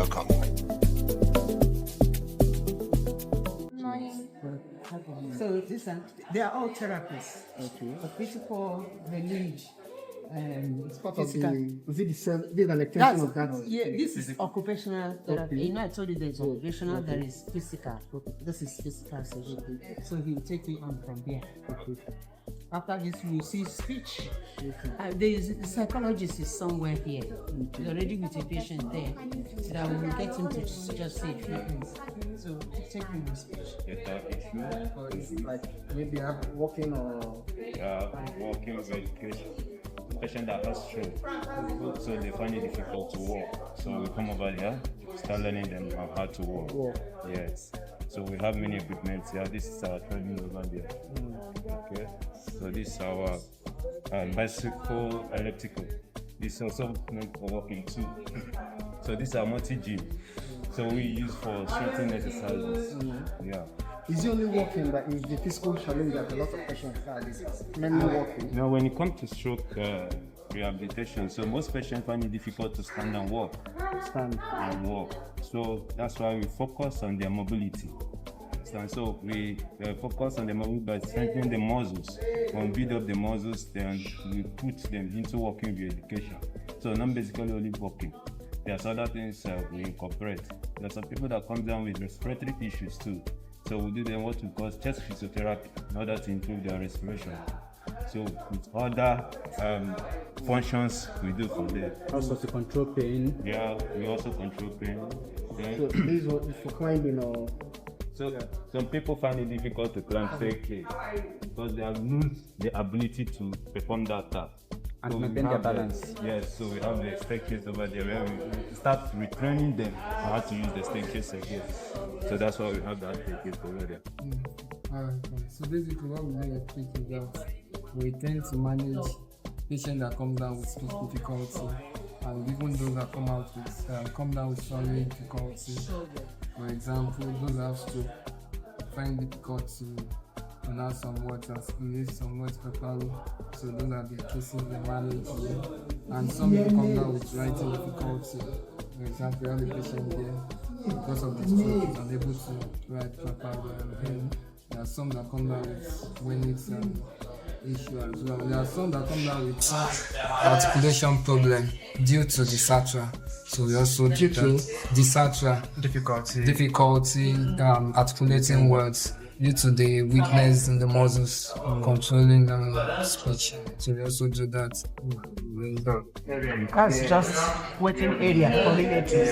welcome. So they are all therapists. Okay. The physical, the lead, it's part of the. Is it the same? This is an extension of that. Yeah, this is occupational therapy. Okay. You know, I told you there's occupational, okay. There is physical. Okay. This is physical session. Okay. So he will take you on from there. Okay. After this, we will see speech. Okay. The psychologist is somewhere here. He's already with a patient there. So that we will get him to just say a few things. So take him with speech. Or is it like maybe I'm walking or. Walking with education. Patient that has stroke, so they find it difficult to walk. So we come over here, start learning them how to walk. Yes. So we have many equipment here. This is our treadmill over there. Okay. So this is our bicycle elliptical. This is also meant for walking too. So this is our multi-gym. So we use for strengthening exercises. Yeah. Is it only walking that is the physical challenge that a lot of patients have? Is mainly walking? No, when it comes to stroke rehabilitation, so most patients find it difficult to stand and walk. So that's why we focus on their mobility. So we focus on the mobility by strengthening the muscles. When we build up the muscles, then we put them into walking re-education. So not basically only walking. There's other things we incorporate. There's some people that come down with respiratory issues too. So we do them what we call chest physiotherapy in order to improve their respiration. So with other functions we do for them. Also to control pain. Yeah, we also control pain. So this is what is for climbing or. So some people find it difficult to climb staircase because they have lose the ability to perform that task. And so maintain their balance. Yes, so we have the staircase over there where we start retraining them how to use the staircase again. So that's why we have that staircase over there. Alright, so basically what we do is that we tend to manage patients that come down with speech difficulty and even those that come down with swallowing difficulty. For example, those that have stroke find it difficult to pronounce some words and release some words properly. So those are the cases they manage. And some people come down with writing difficulty. For example, we have a patient here because of the stroke is unable to write properly. And then there are some that come down with when it's an issue as well. There are some that come down with articulation problem due to the satra. So we also due to the satra difficulty articulating words due to the weakness in the muscles controlling speech. So we also do that. That's just waiting area for relatives.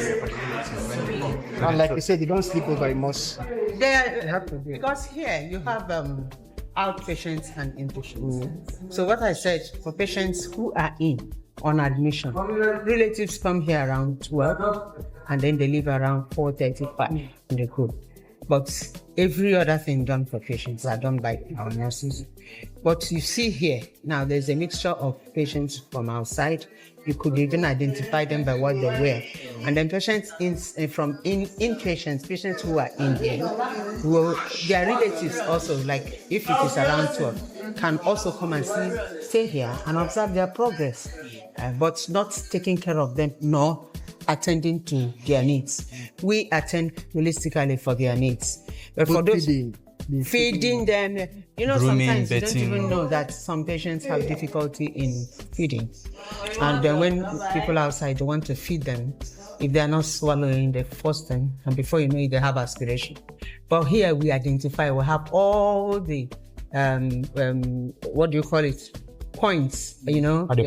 And like you said, you don't sleep over, you must. They have to do it. Because here you have outpatients and inpatients. So what I said, for patients who are on admission, relatives come here around 12 and then they leave around 4:35 in the group. But every other thing done for patients are done by our nurses. But you see here, now there's a mixture of patients from outside. You could even identify them by what they wear. And then patients inpatients, patients who are in here, their relatives also, like if it is around 12, can also come and stay here and observe their progress, but not taking care of them, nor attending to their needs. We attend holistically for their needs. But for those feeding them, sometimes you don't even know that some patients have difficulty in feeding. And then when people outside want to feed them, if they are not swallowing, they force them, and before you know it, they have aspiration. But here we identify, we have all the what do you call it? Points, the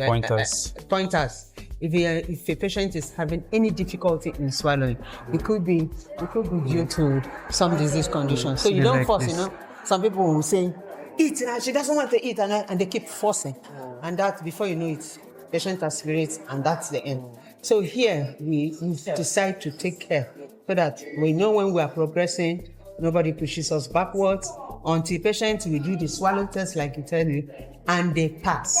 pointers. Pointers. If a patient is having any difficulty in swallowing, it could be due to some disease condition. So you don't force, Some people will say, eat, she doesn't want to eat, and they keep forcing. And that, before you know it, patient aspirates, and that's the end. So here, we decide to take care so that we know when we are progressing, nobody pushes us backwards. Until patients, we do the swallow test, like you tell you, and they pass.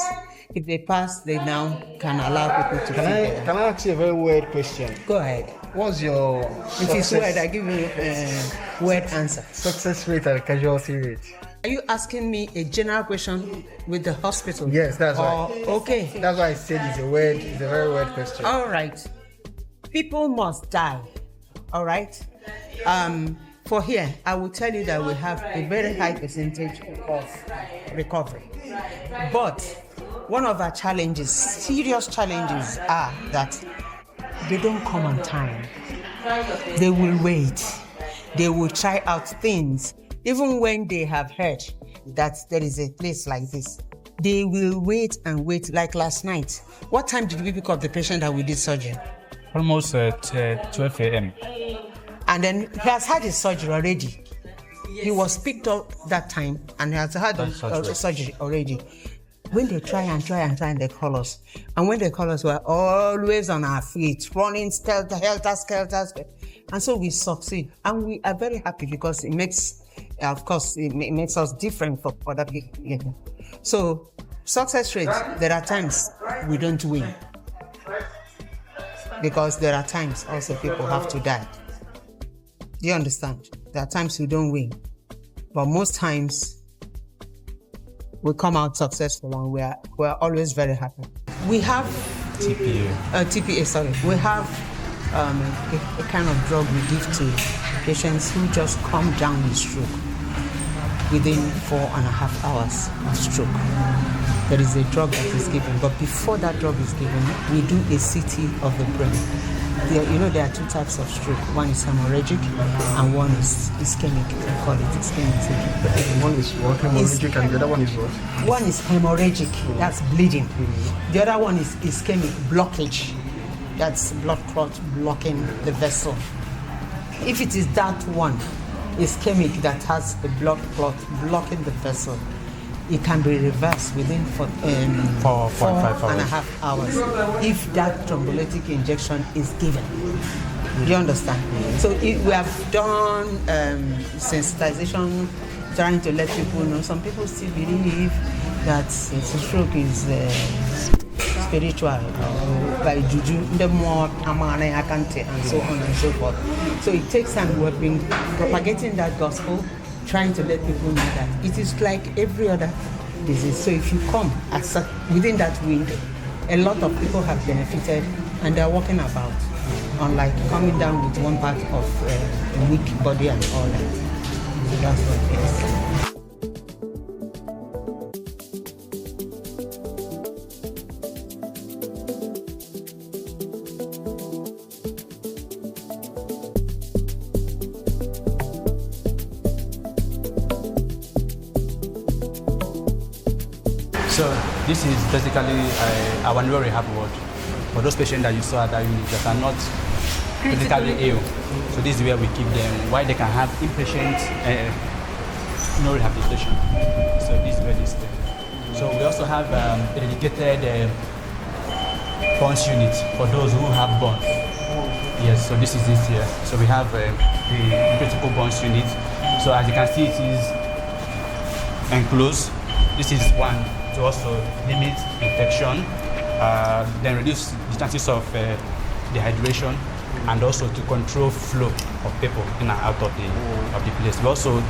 If they pass, they now can allow people to feed. Can I ask you a very weird question? Go ahead. What's your If it's weird, I give you a weird answer. Success rate and casualty rate? Are you asking me a general question with the hospital? Yes, that's right. Okay. That's why I said it's a very weird question. All right. People must die. All right. For here, I will tell you that we have a very high percentage of recovery. But one of our challenges, serious challenges, are that they don't come on time. They will wait. They will try out things. Even when they have heard that there is a place like this, they will wait and wait. Like last night, what time did we pick up the patient that we did surgery? Almost at 12 a.m. And then he has had his surgery already. He was picked up that time and he has had surgery already. When they try and they call us. And when they call us, we're always on our feet, running helter-skelter. And so we succeed. And we are very happy because it makes, of course, it makes us different from other people. So success rate, there are times we don't win. Because there are times also people have to die. Do you understand? There are times we don't win. But most times, we come out successful and we're always very happy. We have TPA. We have a kind of drug we give to patients who just come down with stroke within 4.5 hours of stroke. There is a drug that is given, but before that drug is given, we do a CT of the brain. There are two types of stroke. One is hemorrhagic and one is ischemic. We call it ischemic. One is what? Hemorrhagic and the other one is what? One is hemorrhagic, that's bleeding. The other one is ischemic, blockage. That's blood clot blocking the vessel. If it is that one, ischemic, that has a blood clot blocking the vessel, it can be reversed within 4.5 hours if that thrombolytic injection is given. Do you understand? So we have done sensitization, trying to let people know. Some people still believe that stroke is spiritual, like Juju, the more Amane Akante, and so on and so forth. So it takes time. We've been propagating that gospel, trying to let people know that it is like every other disease. So if you come within that window, a lot of people have benefited and they're walking about, unlike coming down with one part of a weak body and all that. So that's what it is. So this is basically our new rehab ward for those patients that you saw at that unit that are not critically ill. So this is where we keep them, while they can have inpatient no rehabilitation. So this is where they stay. So we also have a dedicated burns unit for those who have burns. Yes, so this is it here. So we have the critical burns unit. So as you can see, it is enclosed. This is one to also limit infection, then reduce the chances of dehydration, and also to control flow of people in and out of the place. We also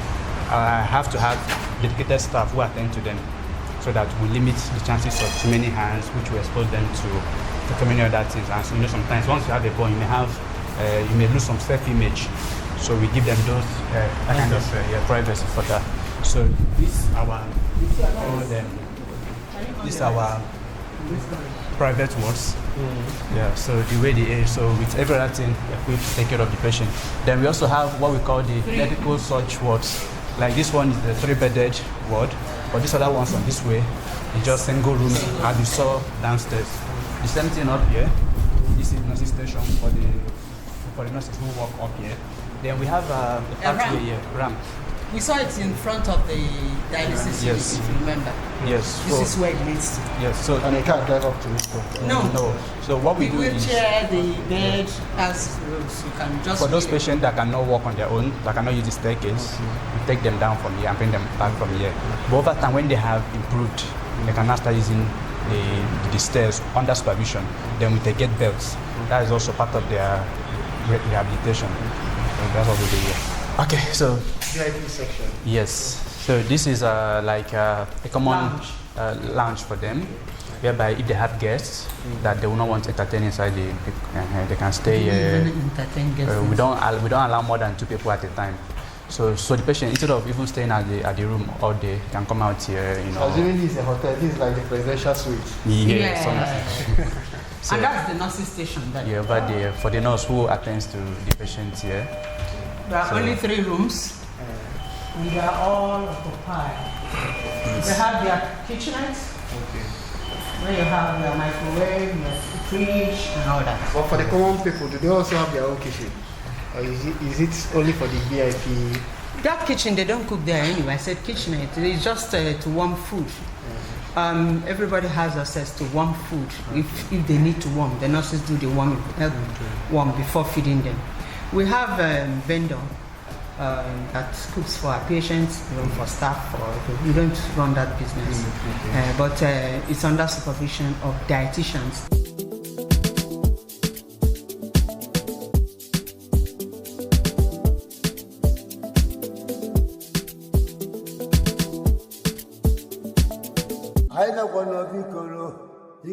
have to have dedicated staff who attend to them, so that we limit the chances of too many hands, which will expose them to too many other things. And so, sometimes once you have a burn, you may lose some self-image. So we give them those kind of privacy for that. So this is our private wards. Yeah, so the way they are, so with everything equipped to take care of the patient. Then we also have what we call the medical surge wards. Like this one is the 3-bedded ward, but this other one's on this way. It's just single room, as you saw downstairs. The same thing up here. This is nursing station for the nurses who work up here. Then we have a pathway here, ramp. We saw it in front of the dialysis unit, if you remember. Yes. This is where it leads to. Yes. So And you can't drive up to it. No. So what we The do is, wheelchair, the bed has roads. You can just. for those patients that cannot walk on their own, that cannot use the staircase, we take them down from here and bring them back from here. But over time, when they have improved, they can now start using the stairs under supervision. Then we take get belts. That is also part of their rehabilitation. So that's what we do here. Okay, so VIP section. yes, so this is like a common lounge for them. whereby if they have guests that they will not want to entertain inside they can stay. Entertain guests. We don't allow more than 2 people at a time. So the patient, instead of even staying at the room all day, can come out here. Assuming this is a hotel, this is like the presidential suite. So, and that's the nursing station. But for the nurse who attends to the patients here. There are only 3 rooms. And they are all occupied. They have their kitchenettes. Okay. Where you have your microwave, your fridge, and all that. But for the common people, do they also have their own kitchen? Or is it only for the VIP? That kitchen, they don't cook there anyway. I said kitchenette. It's just to warm food. Everybody has access to warm food. If they need to warm, the nurses do the warm before feeding them. We have a vendor that cooks for our patients, even for staff. We don't run that business, but it's under supervision of dietitians. I don't want to be